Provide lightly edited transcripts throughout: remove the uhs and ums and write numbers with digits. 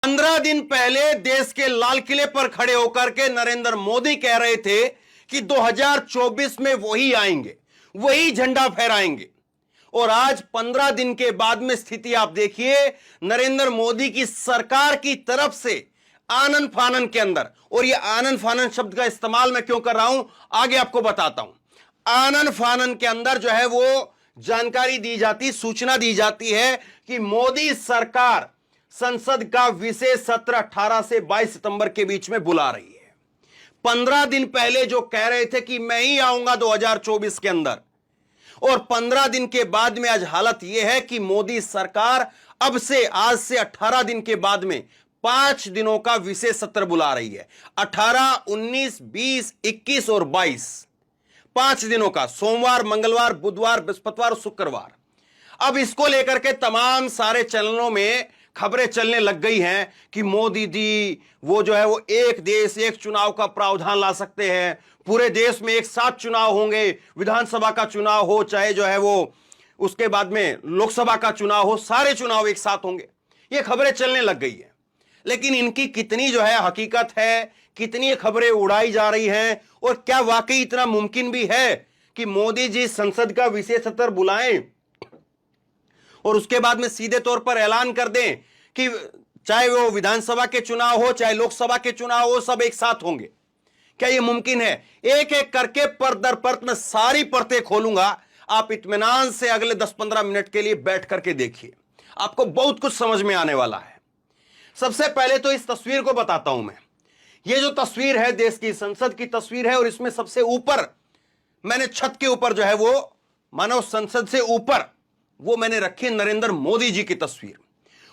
15 दिन पहले देश के लाल किले पर खड़े होकर के नरेंद्र मोदी कह रहे थे कि 2024 में वही आएंगे, वही झंडा फहराएंगे। और आज 15 दिन के बाद में स्थिति आप देखिए, नरेंद्र मोदी की सरकार की तरफ से आनन फानन के अंदर, और यह आनन फानन शब्द का इस्तेमाल मैं क्यों कर रहा हूं आगे आपको बताता हूं। आनन फानन के अंदर जो है वो जानकारी दी जाती, सूचना दी जाती है कि मोदी सरकार संसद का विशेष सत्र 18 से 22 सितंबर के बीच में बुला रही है। 15 दिन पहले जो कह रहे थे कि मैं ही आऊंगा 2024 के अंदर, और 15 दिन के बाद में आज हालत यह है कि मोदी सरकार अब से, आज से 18 दिन के बाद में 5 दिनों का विशेष सत्र बुला रही है। 18, 19, 20, 21 और 22, 5 दिनों का, सोमवार, मंगलवार, बुधवार, बृहस्पतिवार और शुक्रवार। अब इसको लेकर के तमाम सारे चैनलों में खबरें चलने लग गई हैं कि मोदी जी वो जो है वो एक देश एक चुनाव का प्रावधान ला सकते हैं, पूरे देश में एक साथ चुनाव होंगे, विधानसभा का चुनाव हो चाहे जो है वो उसके बाद में लोकसभा का चुनाव हो, सारे चुनाव एक साथ होंगे। ये खबरें चलने लग गई हैं, लेकिन इनकी कितनी जो है हकीकत है, कितनी खबरें उड़ाई जा रही हैं, और क्या वाकई इतना मुमकिन भी है कि मोदी जी संसद का विशेष सत्र बुलाएं और उसके बाद में सीधे तौर पर ऐलान कर दें कि चाहे वो विधानसभा के चुनाव हो चाहे लोकसभा के चुनाव हो, सब एक साथ होंगे? क्या यह मुमकिन है? एक एक करके परत दर परत में सारी परतें खोलूंगा, आप इत्मीनान से अगले 10-15 मिनट के लिए बैठ करके देखिए, आपको बहुत कुछ समझ में आने वाला है। सबसे पहले तो इस तस्वीर को बताता हूं मैं। यह जो तस्वीर है देश की संसद की तस्वीर है, और इसमें सबसे ऊपर मैंने छत के ऊपर जो है वो मानो संसद से ऊपर वो मैंने रखी नरेंद्र मोदी जी की तस्वीर।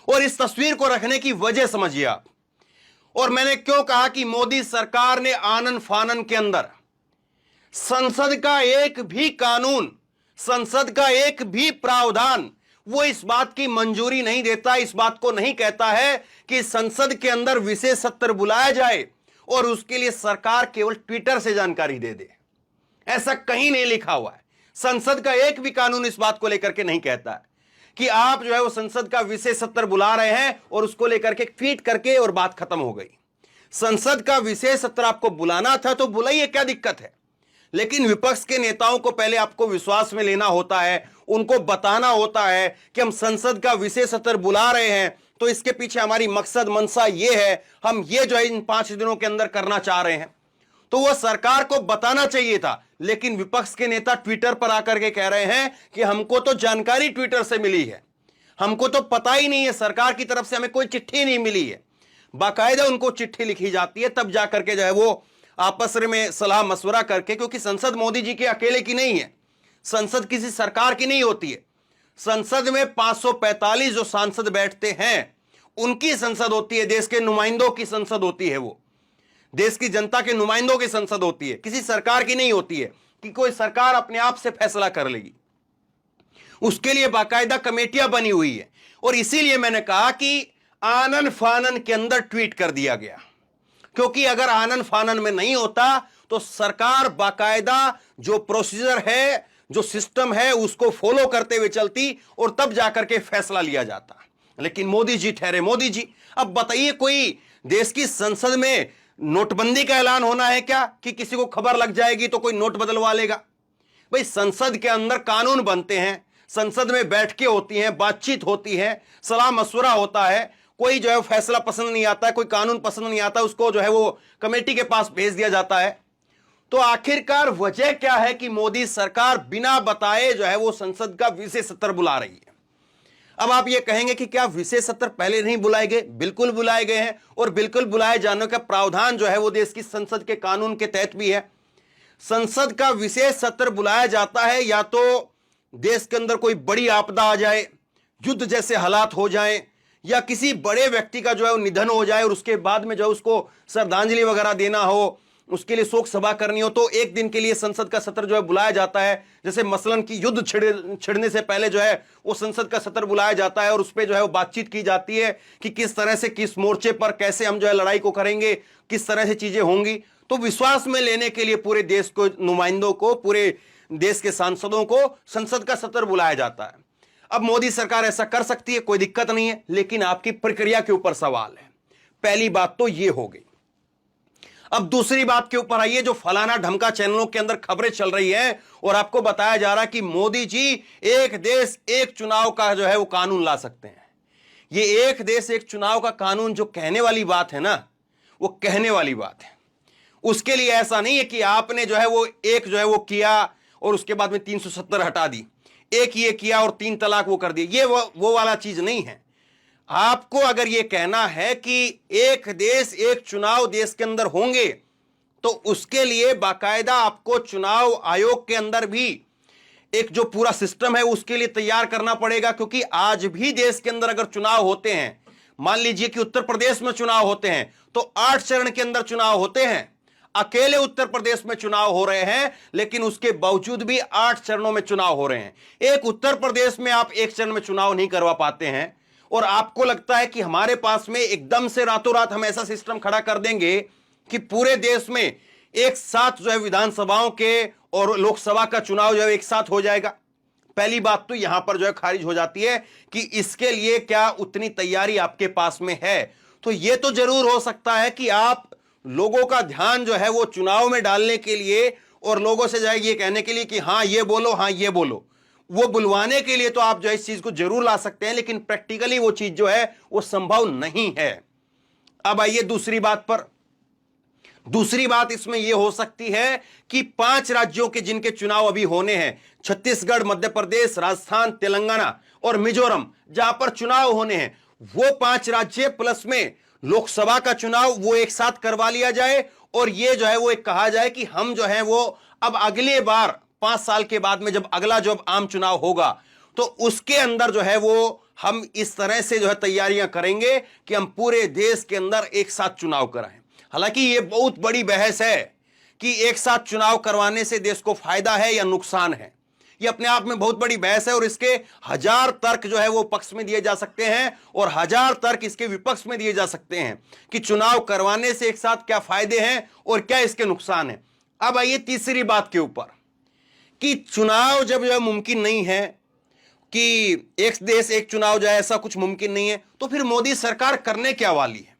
और इस तस्वीर को रखने की वजह समझिए आप, और मैंने क्यों कहा कि मोदी सरकार ने आनन फानन के अंदर संसद का एक भी कानून, संसद का एक भी प्रावधान वो इस बात की मंजूरी नहीं देता, इस बात को नहीं कहता है कि संसद के अंदर विशेष सत्र बुलाया जाए और उसके लिए सरकार केवल ट्विटर से जानकारी दे दे। ऐसा कहीं नहीं लिखा हुआ है। संसद का एक भी कानून इस बात को लेकर के नहीं कहता है कि आप जो है वो संसद का विशेष सत्र बुला रहे हैं और उसको लेकर के ट्वीट करके और बात खत्म हो गई। संसद का विशेष सत्र आपको बुलाना था तो बुलाइए, क्या दिक्कत है? लेकिन विपक्ष के नेताओं को पहले आपको विश्वास में लेना होता है, उनको बताना होता है कि हम संसद का विशेष सत्र बुला रहे हैं तो इसके पीछे हमारी मकसद मंशा ये है, हम ये जो है इन 5 दिनों के अंदर करना चाह रहे हैं। तो वह सरकार को बताना चाहिए था, लेकिन विपक्ष के नेता ट्विटर पर आकर के कह रहे हैं कि हमको तो जानकारी ट्विटर से मिली है, हमको तो पता ही नहीं है, सरकार की तरफ से हमें कोई चिट्ठी नहीं मिली है। बाकायदा उनको चिट्ठी लिखी जाती है, तब जाकर के जो है वो आपस में सलाह मशवरा करके, क्योंकि संसद मोदी जी के अकेले की नहीं है, संसद किसी सरकार की नहीं होती है। संसद में 545 जो सांसद बैठते हैं उनकी संसद होती है, देश के नुमाइंदों की संसद होती है, वो देश की जनता के नुमाइंदों की संसद होती है, किसी सरकार की नहीं होती है कि कोई सरकार अपने आप से फैसला कर लेगी। उसके लिए बाकायदा कमेटियां बनी हुई है। और इसीलिए मैंने कहा कि आनन फानन के अंदर ट्वीट कर दिया गया, क्योंकि अगर आनन फानन में नहीं होता तो सरकार बाकायदा जो प्रोसीजर है, जो सिस्टम है, उसको फॉलो करते हुए चलती और तब जाकर के फैसला लिया जाता। लेकिन मोदी जी ठहरे मोदी जी। अब बताइए, कोई देश की संसद में नोटबंदी का ऐलान होना है क्या कि किसी को खबर लग जाएगी तो कोई नोट बदलवा लेगा? भाई, संसद के अंदर कानून बनते हैं, संसद में बैठकें होती हैं, बातचीत होती है, सलाह मशवरा होता है। कोई जो है फैसला पसंद नहीं आता है, कोई कानून पसंद नहीं आता, उसको जो है वो कमेटी के पास भेज दिया जाता है। तो आखिरकार वजह क्या है कि मोदी सरकार बिना बताए जो है वो संसद का विशेष सत्र बुला रही है? अब आप ये कहेंगे कि क्या विशेष सत्र पहले नहीं बुलाए गए? बिल्कुल बुलाए गए हैं, और बिल्कुल बुलाए जाने का प्रावधान जो है वो देश की संसद के कानून के तहत भी है। संसद का विशेष सत्र बुलाया जाता है या तो देश के अंदर कोई बड़ी आपदा आ जाए, युद्ध जैसे हालात हो जाएं, या किसी बड़े व्यक्ति का जो है वो निधन हो जाए और उसके बाद में जो है उसको श्रद्धांजलि वगैरह देना हो, उसके लिए शोक सभा करनी हो, तो एक दिन के लिए संसद का सत्र जो है बुलाया जाता है। जैसे मसलन कि युद्ध छिड़ने से पहले जो है वो संसद का सत्र बुलाया जाता है और उस पर जो है वो बातचीत की जाती है कि किस तरह से, किस मोर्चे पर कैसे हम जो है लड़ाई को करेंगे, किस तरह से चीजें होंगी। तो विश्वास में लेने के लिए पूरे देश को, नुमाइंदों को, पूरे देश के सांसदों को संसद का सत्र बुलाया जाता है। अब मोदी सरकार ऐसा कर सकती है, कोई दिक्कत नहीं है, लेकिन आपकी प्रक्रिया के ऊपर सवाल है। पहली बात तो यह हो गई। अब दूसरी बात के ऊपर आइए, जो फलाना ढमका चैनलों के अंदर खबरें चल रही है और आपको बताया जा रहा है कि मोदी जी एक देश एक चुनाव का जो है वो कानून ला सकते हैं। ये एक देश एक चुनाव का कानून जो कहने वाली बात है ना, वो कहने वाली बात है। उसके लिए ऐसा नहीं है कि आपने जो है वो एक जो है वो किया और उसके बाद में 370 हटा दी, एक ये किया और 3 तलाक वो कर दिए, ये वो वाला चीज नहीं है। आपको अगर यह कहना है कि एक देश एक चुनाव देश के अंदर होंगे, तो उसके लिए बाकायदा आपको चुनाव आयोग के अंदर भी एक जो पूरा सिस्टम है उसके लिए तैयार करना पड़ेगा। क्योंकि आज भी देश के अंदर अगर चुनाव होते हैं, मान लीजिए कि उत्तर प्रदेश में चुनाव होते हैं, तो 8 चरण के अंदर चुनाव होते हैं। अकेले उत्तर प्रदेश में चुनाव हो रहे हैं, लेकिन उसके बावजूद भी 8 चरणों में चुनाव हो रहे हैं। एक उत्तर प्रदेश में आप एक चरण में चुनाव नहीं करवा पाते हैं और आपको लगता है कि हमारे पास में एकदम से रातों रात हम ऐसा सिस्टम खड़ा कर देंगे कि पूरे देश में एक साथ जो है विधानसभाओं के और लोकसभा का चुनाव जो है एक साथ हो जाएगा। पहली बात तो यहां पर जो है खारिज हो जाती है कि इसके लिए क्या उतनी तैयारी आपके पास में है। तो यह तो जरूर हो सकता है कि आप लोगों का ध्यान जो है वो चुनाव में डालने के लिए और लोगों से जाए ये कहने के लिए कि हां ये बोलो, हां ये बोलो, वो बुलवाने के लिए तो आप जो इस चीज को जरूर ला सकते हैं, लेकिन प्रैक्टिकली वो चीज जो है वो संभव नहीं है। अब आइए दूसरी बात पर। दूसरी बात इसमें यह हो सकती है कि 5 राज्यों के जिनके चुनाव अभी होने हैं, छत्तीसगढ़, मध्य प्रदेश, राजस्थान, तेलंगाना और मिजोरम, जहां पर चुनाव होने हैं, वो 5 राज्य प्लस में लोकसभा का चुनाव वो एक साथ करवा लिया जाए और ये जो है वो एक कहा जाए कि हम जो है वो अब अगले बार 5 साल के बाद में जब अगला जो आम चुनाव होगा, तो उसके अंदर जो है वो हम इस तरह से जो है तैयारियां करेंगे कि हम पूरे देश के अंदर एक साथ चुनाव कराएं। हालांकि ये बहुत बड़ी बहस है कि एक साथ चुनाव करवाने से देश को फायदा है या नुकसान है। ये अपने आप में बहुत बड़ी बहस है और इसके 1000 तर्क जो है वो पक्ष में दिए जा सकते हैं और 1000 तर्क इसके विपक्ष में दिए जा सकते हैं कि चुनाव करवाने से एक साथ क्या फायदे हैं और क्या इसके नुकसान हैं। अब आइए तीसरी बात के ऊपर कि चुनाव जब जो मुमकिन नहीं है कि एक देश एक चुनाव जाए, ऐसा कुछ मुमकिन नहीं है, तो फिर मोदी सरकार करने क्या वाली है?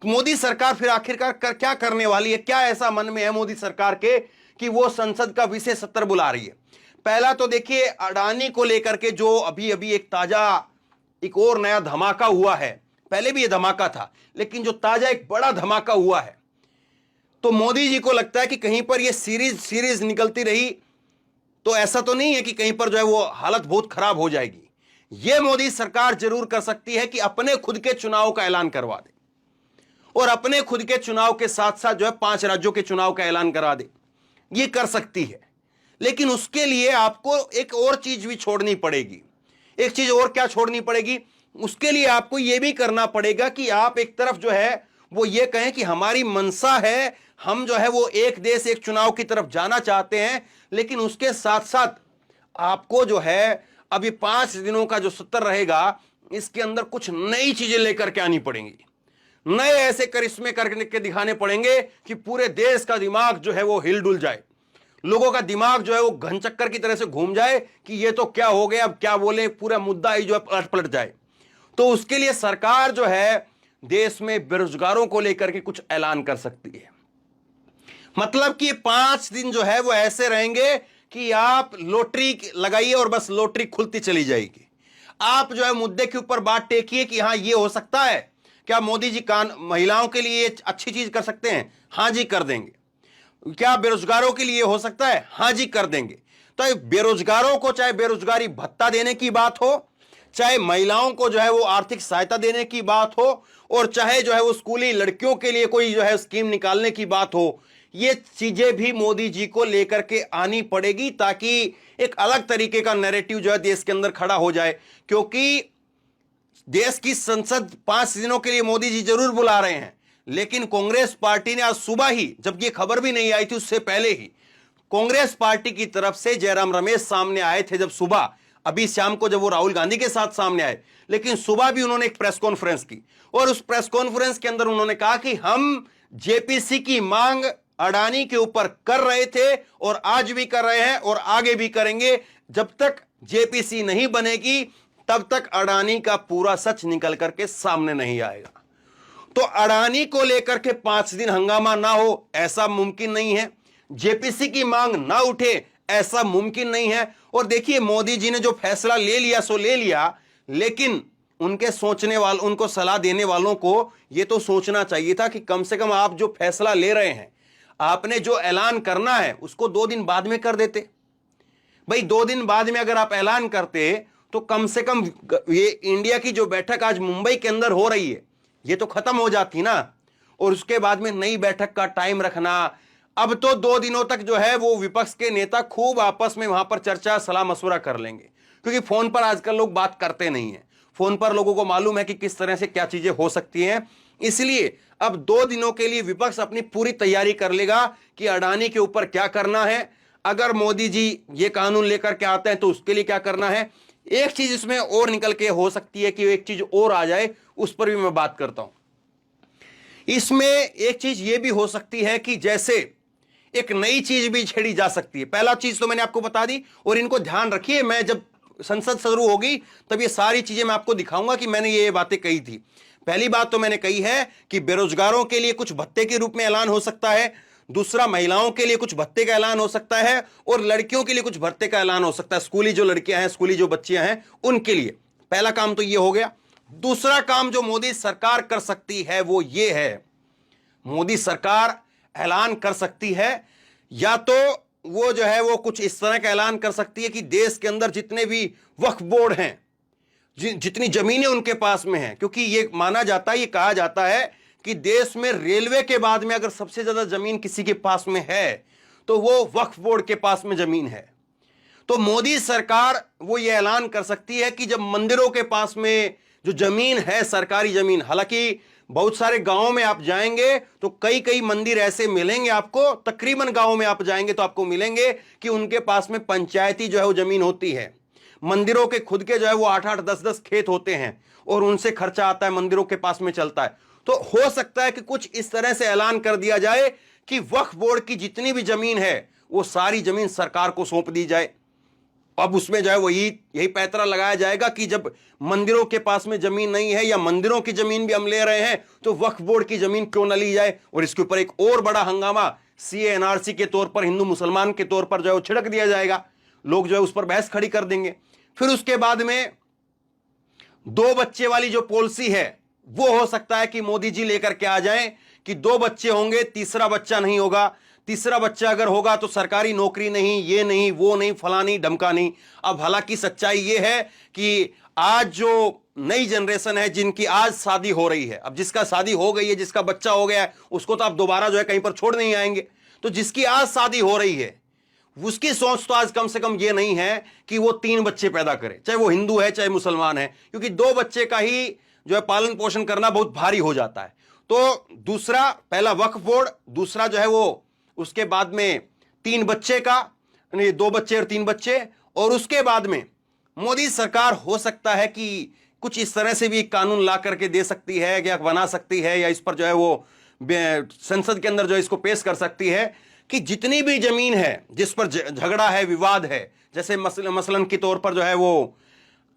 मोदी सरकार फिर आखिरकार क्या करने वाली है? क्या ऐसा मन में है मोदी सरकार के कि वो संसद का विशेष सत्र बुला रही है? पहला तो देखिए, अडानी को लेकर के जो अभी अभी एक ताजा एक और नया धमाका हुआ है, पहले भी ये धमाका था, लेकिन जो ताजा एक बड़ा धमाका हुआ है, तो मोदी जी को लगता है कि कहीं पर ये सीरीज निकलती रही तो ऐसा तो नहीं है कि कहीं पर जो है वो हालत बहुत खराब हो जाएगी। ये मोदी सरकार जरूर कर सकती है कि अपने खुद के चुनाव का ऐलान करवा दे और अपने खुद के चुनाव के साथ साथ जो है 5 राज्यों के चुनाव का ऐलान करा दे। ये कर सकती है, लेकिन उसके लिए आपको एक और चीज भी छोड़नी पड़ेगी। एक चीज और क्या छोड़नी पड़ेगी? उसके लिए आपको यह भी करना पड़ेगा कि आप एक तरफ जो है वो ये कहें कि हमारी मंशा है, हम जो है वो एक देश एक चुनाव की तरफ जाना चाहते हैं, लेकिन उसके साथ साथ आपको जो है अभी 5 दिनों का जो सत्र रहेगा, इसके अंदर कुछ नई चीजें लेकर के आनी पड़ेंगी। नए ऐसे करिश्मे करके दिखाने पड़ेंगे कि पूरे देश का दिमाग जो है वो हिलडुल जाए, लोगों का दिमाग जो है वो घनचक्कर की तरह से घूम जाए कि ये तो क्या हो गया, अब क्या बोले, पूरा मुद्दा ही जो है पलट जाए। तो उसके लिए सरकार जो है देश में बेरोजगारों को लेकर के कुछ ऐलान कर सकती है। मतलब कि 5 दिन जो है वो ऐसे रहेंगे कि आप लॉटरी लगाइए और बस लॉटरी खुलती चली जाएगी। आप जो है मुद्दे के ऊपर बात टेकिए कि हाँ ये हो सकता है, क्या मोदी जी महिलाओं के लिए अच्छी चीज कर सकते हैं? हाँ जी कर देंगे। क्या बेरोजगारों के लिए हो सकता है? हाँ जी कर देंगे। तो बेरोजगारों को चाहे बेरोजगारी भत्ता देने की बात हो, चाहे महिलाओं को जो है वो आर्थिक सहायता देने की बात हो, और चाहे जो है वो स्कूली लड़कियों के लिए कोई जो है स्कीम निकालने की बात हो, ये चीजें भी मोदी जी को लेकर के आनी पड़ेगी ताकि एक अलग तरीके का नैरेटिव जो है देश के अंदर खड़ा हो जाए। क्योंकि देश की संसद 5 दिनों के लिए मोदी जी जरूर बुला रहे हैं, लेकिन कांग्रेस पार्टी ने आज सुबह ही, जब ये खबर भी नहीं आई थी उससे पहले ही, कांग्रेस पार्टी की तरफ से जयराम रमेश सामने आए थे। जब सुबह, अभी शाम को जब वो राहुल गांधी के साथ सामने आए, लेकिन सुबह भी उन्होंने एक प्रेस कॉन्फ्रेंस की और उस प्रेस कॉन्फ्रेंस के अंदर उन्होंने कहा कि हम जेपीसी की मांग अडानी के ऊपर कर रहे थे और आज भी कर रहे हैं और आगे भी करेंगे। जब तक जेपीसी नहीं बनेगी तब तक अडानी का पूरा सच निकल करके सामने नहीं आएगा। तो अडानी को लेकर के 5 दिन हंगामा ना हो ऐसा मुमकिन नहीं है, जेपीसी की मांग ना उठे ऐसा मुमकिन नहीं है। और देखिए मोदी जी ने जो फैसला ले लिया सो ले लिया, लेकिन उनके सोचने वालों, उनको सलाह देने वालों को यह तो सोचना चाहिए था कि कम से कम आप जो फैसला ले रहे हैं, आपने जो ऐलान करना है उसको 2 दिन बाद में कर देते। भाई 2 दिन बाद में अगर आप ऐलान करते तो कम से कम ये इंडिया की जो बैठक आज मुंबई के अंदर हो रही है ये तो खत्म हो जाती ना, और उसके बाद में नई बैठक का टाइम रखना। अब तो 2 दिनों तक जो है वो विपक्ष के नेता खूब आपस में वहां पर चर्चा सलाह मशवरा कर लेंगे, क्योंकि फोन पर आजकल लोग बात करते नहीं है, फोन पर लोगों को मालूम है कि किस तरह से क्या चीजें हो सकती हैं। इसलिए अब 2 दिनों के लिए विपक्ष अपनी पूरी तैयारी कर लेगा कि अडानी के ऊपर क्या करना है, अगर मोदी जी ये कानून लेकर के आते हैं तो उसके लिए क्या करना है। एक चीज इसमें और निकल के हो सकती है कि एक चीज और आ जाए, उस पर भी मैं बात करता हूं। इसमें एक चीज ये भी हो सकती है कि जैसे एक नई चीज भी छेड़ी जा सकती है। पहला चीज तो मैंने आपको बता दी, और इनको ध्यान रखिए, मैं जब संसद शुरू होगी तब ये सारी चीजें मैं आपको दिखाऊंगा कि मैंने ये बातें कही थी। पहली बात तो मैंने कही है कि बेरोजगारों के लिए कुछ भत्ते के रूप में ऐलान हो सकता है, दूसरा महिलाओं के लिए कुछ भत्ते का ऐलान हो सकता है, और लड़कियों के लिए कुछ भत्ते का ऐलान हो सकता है। स्कूली जो लड़कियां हैं, स्कूली जो बच्चियां हैं, उनके लिए पहला काम तो ये हो गया। दूसरा काम जो मोदी सरकार कर सकती है वो ये है, मोदी सरकार ऐलान कर सकती है, या तो वो जो है वो कुछ इस तरह का ऐलान कर सकती है कि देश के अंदर जितने भी वक्फ बोर्ड हैं, जितनी जमीनें उनके पास में हैं, क्योंकि ये माना जाता है, ये कहा जाता है कि देश में रेलवे के बाद में अगर सबसे ज्यादा जमीन किसी के पास में है तो वो वक्फ बोर्ड के पास में जमीन है। तो मोदी सरकार वो ये ऐलान कर सकती है कि जब मंदिरों के पास में जो जमीन है, सरकारी जमीन, हालांकि बहुत सारे गांवों में आप जाएंगे तो कई कई मंदिर ऐसे मिलेंगे आपको, तकरीबन गांवों में आप जाएंगे तो आपको मिलेंगे कि उनके पास में पंचायती जो है वो जमीन होती है। मंदिरों के खुद के जो है वो 8-8, 10-10 खेत होते हैं, और उनसे खर्चा आता है, मंदिरों के पास में चलता है। तो हो सकता है कि कुछ इस तरह से ऐलान कर दिया जाए कि वक्फ बोर्ड की जितनी भी जमीन है वो सारी जमीन सरकार को सौंप दी जाए। अब उसमें जो है वो यही पैंतरा लगाया जाएगा कि जब मंदिरों के पास में जमीन नहीं है या मंदिरों की जमीन भी हम ले रहे हैं तो वक्फ बोर्ड की जमीन क्यों ना ली जाए। और इसके ऊपर एक और बड़ा हंगामा सीए एनआरसी के तौर पर, हिंदू मुसलमान के तौर पर जो है वो छिड़क दिया जाएगा, लोग जो है उस पर बहस खड़ी कर देंगे। फिर उसके बाद में 2 बच्चे वाली जो पॉलिसी है वो हो सकता है कि मोदी जी लेकर के आ जाएं कि 2 बच्चे होंगे, तीसरा बच्चा नहीं होगा। तीसरा बच्चा अगर होगा तो सरकारी नौकरी नहीं, ये नहीं, वो नहीं, फला नहीं, ढमका नहीं। अब हालांकि सच्चाई ये है कि आज जो नई जनरेशन है जिनकी आज शादी हो रही है, अब जिसका शादी हो गई है, जिसका बच्चा हो गया है, उसको तो आप दोबारा जो है कहीं पर छोड़ नहीं आएंगे। तो जिसकी आज शादी हो रही है उसकी सोच तो आज कम से कम ये नहीं है कि वो 3 बच्चे पैदा करे, चाहे वो हिंदू है चाहे मुसलमान है, क्योंकि 2 बच्चे का ही जो है पालन पोषण करना बहुत भारी हो जाता है। तो दूसरा, पहला वक्फ बोर्ड, दूसरा जो है वो उसके बाद में 3 बच्चे का, 2 बच्चे और 3 बच्चे, और उसके बाद में मोदी सरकार हो सकता है कि कुछ इस तरह से भी कानून ला करके दे सकती है या बना सकती है, या इस पर जो है वो संसद के अंदर जो है इसको पेश कर सकती है कि जितनी भी जमीन है जिस पर झगड़ा है, विवाद है, जैसे मसलन के तौर पर जो है वो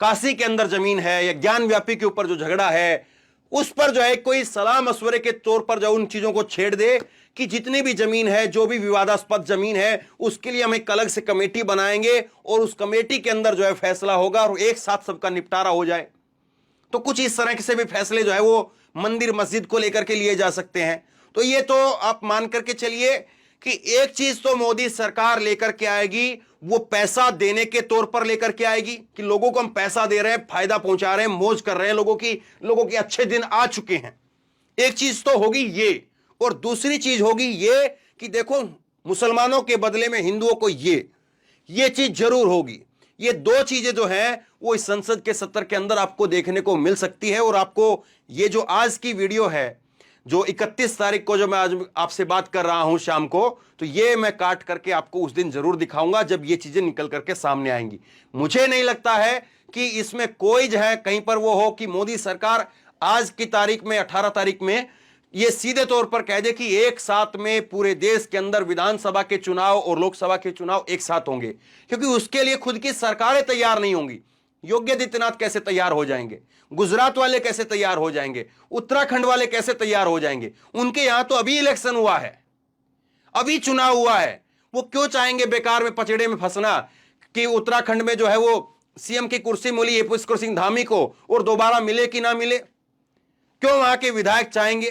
काशी के अंदर जमीन है या ज्ञान व्यापी के ऊपर जो झगड़ा है, उस पर जो है कोई सलाह मशवरे के तौर पर जो उन चीजों को छेड़ दे कि जितनी भी जमीन है, जो भी विवादास्पद जमीन है, उसके लिए हम एक अलग से कमेटी बनाएंगे और उस कमेटी के अंदर जो है फैसला होगा और एक साथ सबका निपटारा हो जाए। तो कुछ इस तरह से भी फैसले जो है वो मंदिर मस्जिद को लेकर के लिए जा सकते हैं। तो ये तो आप मान करके चलिए कि एक चीज तो मोदी सरकार लेकर के आएगी, वो पैसा देने के तौर पर लेकर के आएगी कि लोगों को हम पैसा दे रहे हैं, फायदा पहुंचा रहे हैं, मौज कर रहे हैं, लोगों के अच्छे दिन आ चुके हैं। एक चीज तो होगी ये, और दूसरी चीज होगी ये कि देखो मुसलमानों के बदले में हिंदुओं को ये चीज जरूर होगी। ये 2 चीजें जो हैं वो इस संसद के सत्र के अंदर आपको देखने को मिल सकती है। और आपको ये जो आज की वीडियो है, जो 31 तारीख को जो मैं आज आपसे बात कर रहा हूं शाम को, तो ये मैं काट करके आपको उस दिन जरूर दिखाऊंगा जब ये चीजें निकल करके सामने आएंगी। मुझे नहीं लगता है कि इसमें कोई जो है कहीं पर वो हो कि मोदी सरकार आज की तारीख में 18 तारीख में ये सीधे तौर पर कह दे कि एक साथ में पूरे देश के अंदर विधानसभा के चुनाव और लोकसभा के चुनाव एक साथ होंगे, क्योंकि उसके लिए खुद की सरकारें तैयार नहीं होंगी। योगी आदित्यनाथ कैसे तैयार हो जाएंगे, गुजरात वाले कैसे तैयार हो जाएंगे, उत्तराखंड वाले कैसे तैयार हो जाएंगे? उनके यहां तो अभी इलेक्शन हुआ है, अभी चुनाव हुआ है। वो क्यों चाहेंगे बेकार में पचड़े में फंसना कि उत्तराखंड में जो है वो सीएम की कुर्सी मिली पुष्कर सिंह धामी को और दोबारा मिले कि ना मिले? क्यों वहां के विधायक चाहेंगे?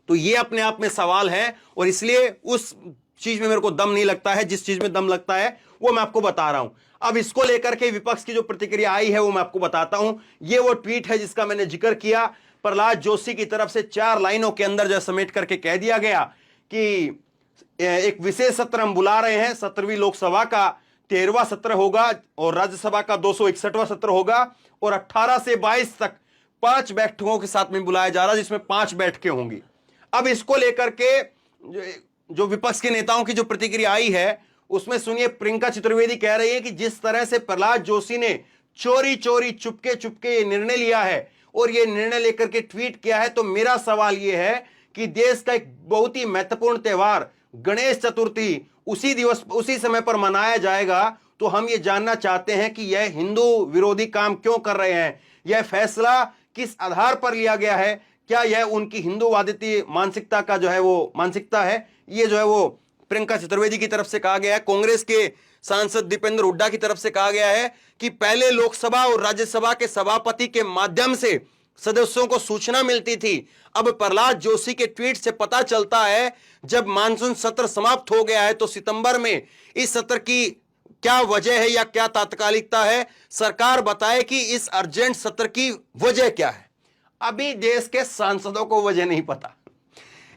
तो ये अपने आप में सवाल है, और इसलिए उस चीज में मेरे को दम नहीं लगता है। जिस चीज में दम लगता है वो मैं आपको बता रहा हूं। अब इसको लेकर के विपक्ष की जो प्रतिक्रिया आई है वो मैं आपको बताता हूं। ये वो ट्वीट है जिसका मैंने जिक्र किया। प्रहलाद जोशी की तरफ से 4 लाइनों के अंदर जो समेट करके कह दिया गया कि एक विशेष सत्र हम बुला रहे हैं, 17वीं लोकसभा का 13वां सत्र होगा और राज्यसभा का 261वां सत्र होगा, और 18 से 22 तक 5 बैठकों के साथ में बुलाया जा रहा है, जिसमें 5 बैठकें होंगी। अब इसको लेकर के जो विपक्ष के नेताओं की जो प्रतिक्रिया आई है उसमें सुनिए, प्रियंका चतुर्वेदी कह रही है कि जिस तरह से प्रहलाद जोशी ने चोरी चोरी चुपके चुपके ये निर्णय लिया है और ये निर्णय लेकर के ट्वीट किया है, तो मेरा सवाल ये है कि देश का एक बहुत ही महत्वपूर्ण त्योहार गणेश चतुर्थी उसी समय पर मनाया जाएगा, तो हम ये जानना चाहते हैं कि यह हिंदू विरोधी काम क्यों कर रहे हैं, यह फैसला किस आधार पर लिया गया है, क्या यह उनकी हिंदूवादी मानसिकता का जो है वो मानसिकता है? ये जो है वो प्रियंका चतुर्वेदी की तरफ से कहा गया है। कांग्रेस के सांसद दीपेंद्र हुड्डा की तरफ से कहा गया है कि पहले लोकसभा और राज्यसभा के सभापति के माध्यम से सदस्यों को सूचना मिलती थी, अब प्रहलाद जोशी के ट्वीट से पता चलता है जब मानसून सत्र समाप्त हो गया है तो सितंबर में इस सत्र की क्या वजह है या क्या तात्कालिकता है, सरकार बताए कि इस अर्जेंट सत्र की वजह क्या है। अभी देश के सांसदों को वजह नहीं पता।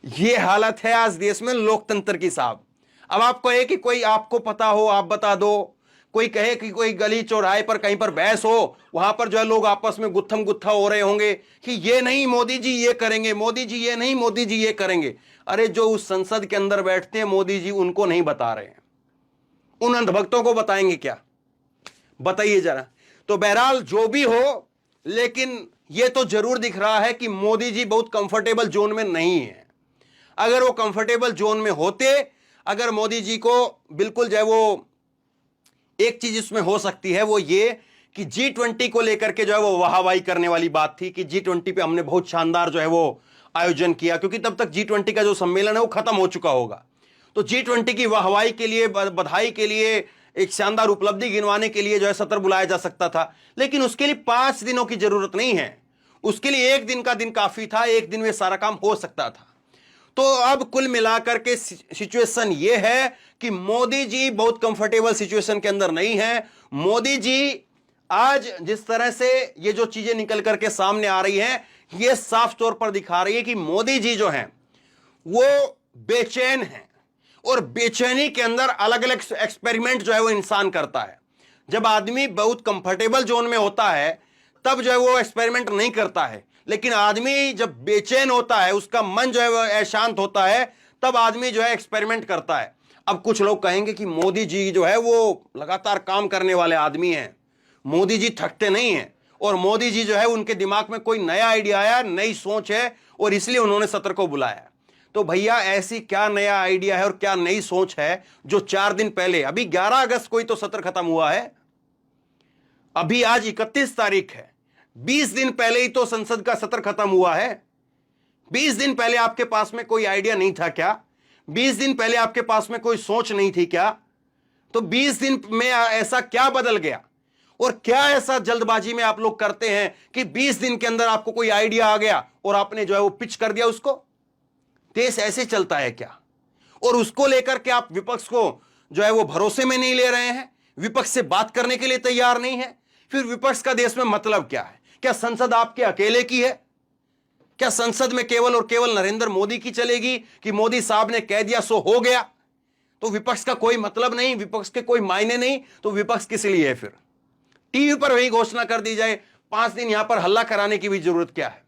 यह हालत है आज देश में लोकतंत्र की साहब। अब आप कहे कि कोई आपको पता हो आप बता दो, कोई कहे कि कोई गली चौराहे पर कहीं पर बहस हो, वहां पर जो है लोग आपस में गुत्थम गुत्था हो रहे होंगे कि ये नहीं मोदी जी ये करेंगे, मोदी जी ये नहीं, मोदी जी ये करेंगे। अरे जो उस संसद के अंदर बैठते हैं मोदी जी उनको नहीं बता रहे हैं, उन अंधभक्तों को बताएंगे क्या? बताइए जरा। तो बहरहाल जो भी हो, लेकिन यह तो जरूर दिख रहा है कि मोदी जी बहुत कंफर्टेबल जोन में नहीं है। अगर वो कंफर्टेबल जोन में होते, अगर मोदी जी को बिल्कुल जो है वो एक चीज इसमें हो सकती है वो ये कि G20 को लेकर के जो है वो वाहवाही करने वाली बात थी कि G20 पे हमने बहुत शानदार जो है वो आयोजन किया, क्योंकि तब तक G20 का जो सम्मेलन है वो खत्म हो चुका होगा। तो G20 की वाहवाही के लिए, बधाई के लिए, एक शानदार उपलब्धि गिनवाने के लिए जो है सत्र बुलाया जा सकता था, लेकिन उसके लिए 5 दिनों की जरूरत नहीं है। उसके लिए 1 दिन का दिन काफी था, 1 दिन में सारा काम हो सकता था। तो अब कुल मिलाकर के सिचुएशन ये है कि मोदी जी बहुत कंफर्टेबल सिचुएशन के अंदर नहीं है। मोदी जी आज जिस तरह से ये जो चीजें निकल करके सामने आ रही हैं, ये साफ तौर पर दिखा रही है कि मोदी जी जो हैं वो बेचैन हैं, और बेचैनी के अंदर अलग अलग एक्सपेरिमेंट जो है वो इंसान करता है। जब आदमी बहुत कंफर्टेबल जोन में होता है तब जो है वो एक्सपेरिमेंट नहीं करता है, लेकिन आदमी जब बेचैन होता है, उसका मन जो है वो अशांत होता है, तब आदमी जो है एक्सपेरिमेंट करता है। अब कुछ लोग कहेंगे कि मोदी जी जो है वो लगातार काम करने वाले आदमी हैं, मोदी जी थकते नहीं हैं, और मोदी जी जो है उनके दिमाग में कोई नया आइडिया आया, नई सोच है, और इसलिए उन्होंने सत्र को बुलाया। तो भैया ऐसी क्या नया आइडिया है और क्या नई सोच है जो 4 दिन पहले, अभी 11 अगस्त को ही तो सत्र खत्म हुआ है, अभी आज 31 तारीख है, 20 दिन पहले ही तो संसद का सत्र खत्म हुआ है। 20 दिन पहले आपके पास में कोई आइडिया नहीं था क्या? 20 दिन पहले आपके पास में कोई सोच नहीं थी क्या? तो 20 दिन में ऐसा क्या बदल गया, और क्या ऐसा जल्दबाजी में आप लोग करते हैं कि 20 दिन के अंदर आपको कोई आइडिया आ गया और आपने जो है वो पिच कर दिया उसको? देश ऐसे चलता है क्या? और उसको लेकर के आप विपक्ष को जो है वो भरोसे में नहीं ले रहे हैं, विपक्ष से बात करने के लिए तैयार नहीं है। फिर विपक्ष का देश में मतलब क्या है? क्या संसद आपके अकेले की है? क्या संसद में केवल और केवल नरेंद्र मोदी की चलेगी कि मोदी साहब ने कह दिया सो हो गया, तो विपक्ष का कोई मतलब नहीं, विपक्ष के कोई मायने नहीं, तो विपक्ष किस लिए है? फिर टीवी पर वही घोषणा कर दी जाए, 5 दिन यहां पर हल्ला कराने की भी जरूरत क्या है?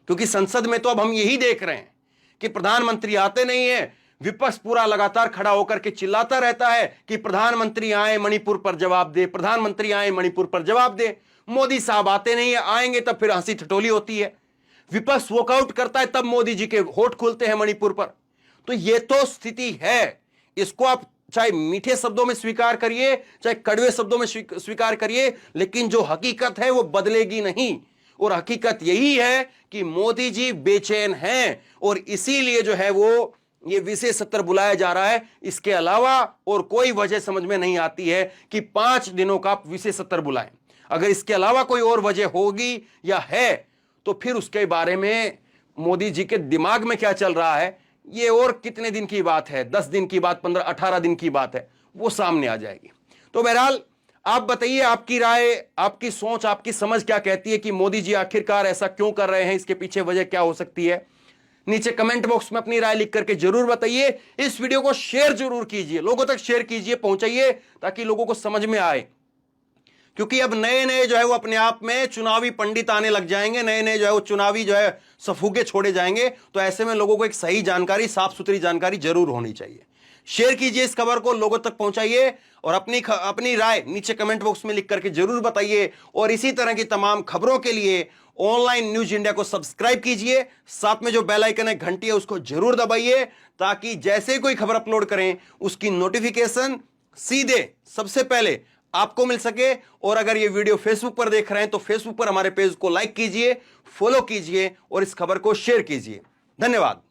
क्योंकि संसद में तो अब हम यही देख रहे हैं कि प्रधानमंत्री आते नहीं है, विपक्ष पूरा लगातार खड़ा होकर के चिल्लाता रहता है कि प्रधानमंत्री आए मणिपुर पर जवाब दे, प्रधानमंत्री आए मणिपुर पर जवाब दे। मोदी साहब आते नहीं है, आएंगे तब फिर हंसी ठिठोली होती है, विपक्ष वॉकआउट करता है तब मोदी जी के होठ खुलते हैं मणिपुर पर। तो ये तो स्थिति है, इसको आप चाहे मीठे शब्दों में स्वीकार करिए, चाहे कड़वे शब्दों में स्वीकार करिए, लेकिन जो हकीकत है वो बदलेगी नहीं। और हकीकत यही है कि मोदी जी बेचैन हैं और इसीलिए जो है वो ये विशेष सत्र बुलाया जा रहा है। इसके अलावा और कोई वजह समझ में नहीं आती है कि 5 दिनों का विशेष सत्र बुलाएं। अगर इसके अलावा कोई और वजह होगी या है तो फिर उसके बारे में मोदी जी के दिमाग में क्या चल रहा है, ये और कितने दिन की बात है, 10 दिन की बात, 15-18 दिन की बात है, वो सामने आ जाएगी। तो बहरहाल आप बताइए, आपकी राय, आपकी सोच, आपकी समझ क्या कहती है कि मोदी जी आखिरकार ऐसा क्यों कर रहे हैं, इसके पीछे वजह क्या हो सकती है? नीचे कमेंट बॉक्स में अपनी राय लिख करके जरूर बताइए। इस वीडियो को शेयर जरूर कीजिए, लोगों तक शेयर कीजिए, पहुंचाइए, ताकि लोगों को समझ में आए। क्योंकि अब नए नए जो है वो अपने आप में चुनावी पंडित आने लग जाएंगे, नए नए जो है वो चुनावी जो है सफूके छोड़े जाएंगे। तो ऐसे में लोगों को एक सही जानकारी, साफ सुथरी जानकारी जरूर होनी चाहिए। शेयर कीजिए इस खबर को, लोगों तक पहुंचाइए और अपनी राय नीचे कमेंट बॉक्स में लिख करके जरूर बताइए। और इसी तरह की तमाम खबरों के लिए ऑनलाइन न्यूज इंडिया को सब्सक्राइब कीजिए, साथ में जो बेल आइकन है, घंटी है, उसको जरूर दबाइए, ताकि जैसे कोई खबर अपलोड करें उसकी नोटिफिकेशन सीधे सबसे पहले आपको मिल सके। और अगर ये वीडियो फेसबुक पर देख रहे हैं तो फेसबुक पर हमारे पेज को लाइक कीजिए, फॉलो कीजिए और इस खबर को शेयर कीजिए। धन्यवाद।